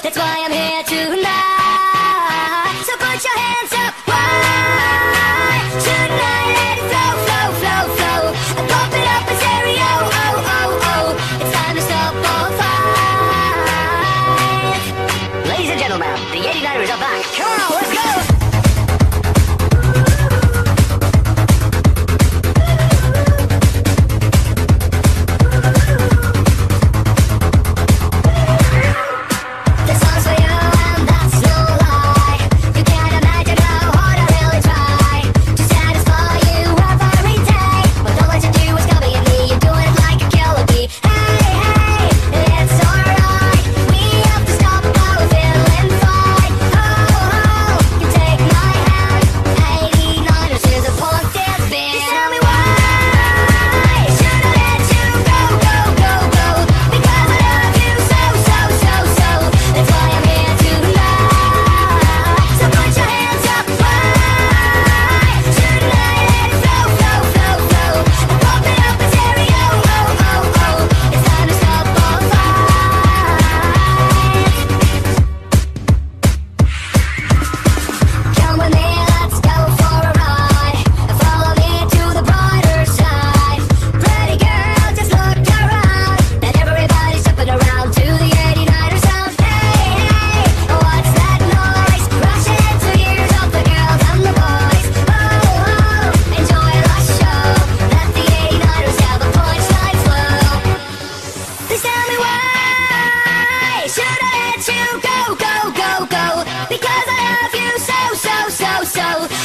That's why I'm here tonight. So put your hands up. Why shouldn't I let it flow, flow, flow, flow? And pump it up in stereo. Oh, oh, oh. It's time to stop all fight. Ladies and gentlemen, the 89ers are back. Come on, let's go.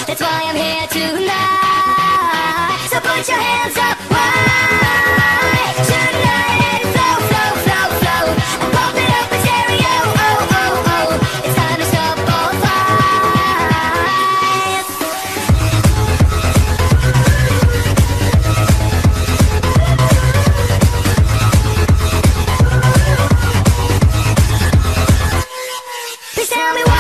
That's why I'm here tonight. So put your hands up. Why shouldn't I let it flow, flow, flow, flow? And pump it up in stereo. Oh, oh, oh. It's time to stop all fight. Please tell me why.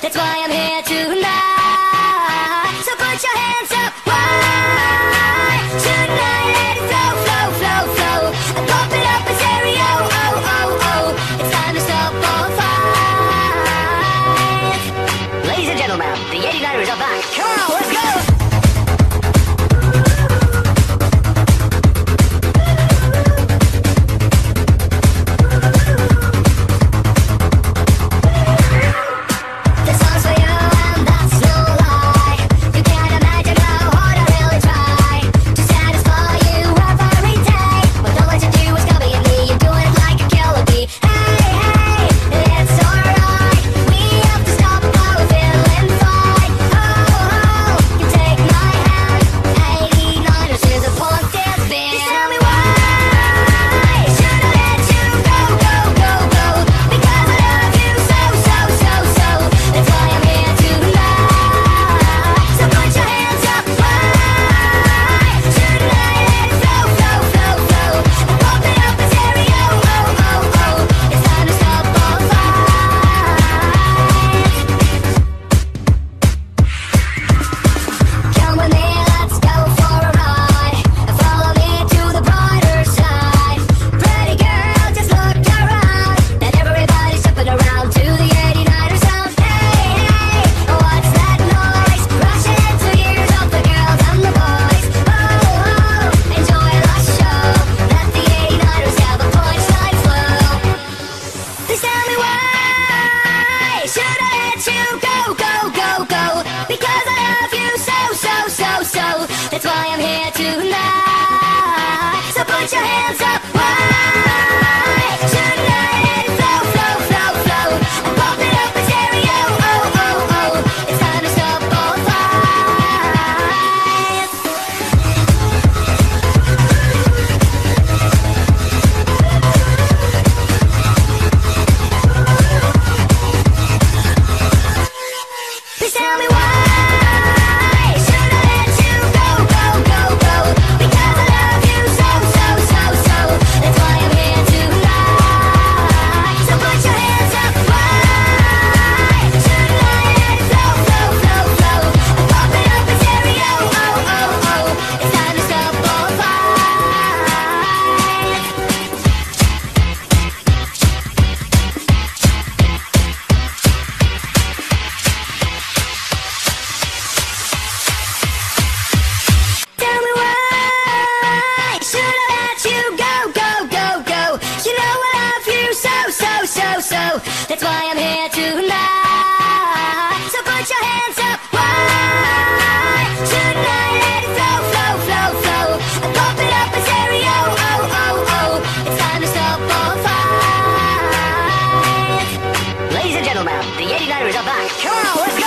That's why I'm here tonight. So put your hands up. Why shouldn't I let it flow, flow, flow, flow? And pump it up in stereo. Oh, oh, oh. It's time to stop all fight. Ladies and gentlemen, the 89ers are back. Come on, let's go. Put your hands up. Why shouldn't I let it flow, flow, flow, flow? And pump it up in stereo. Oh, oh, oh. It's time to stop all fight. why I'm here tonight. So put your hands up. Why shouldn't I let it flow, flow, flow, flow? And pump it up in stereo. Oh, oh, oh. It's time to stop all fight. Ladies and gentlemen, the 89ers are back. Come on, let's go!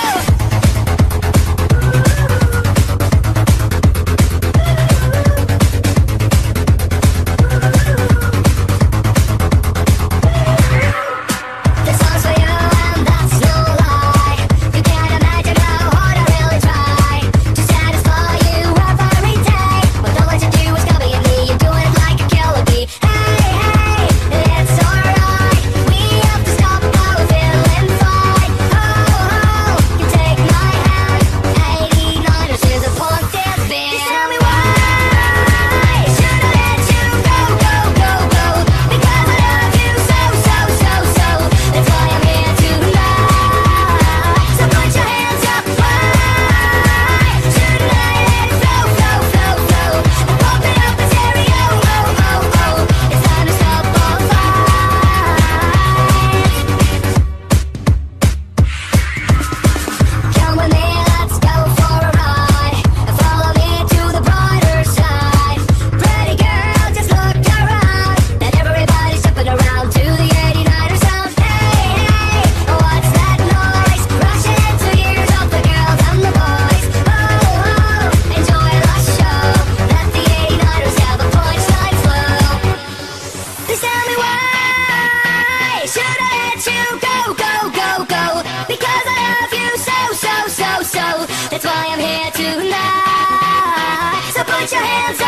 That's why I'm here tonight. So put your hands up.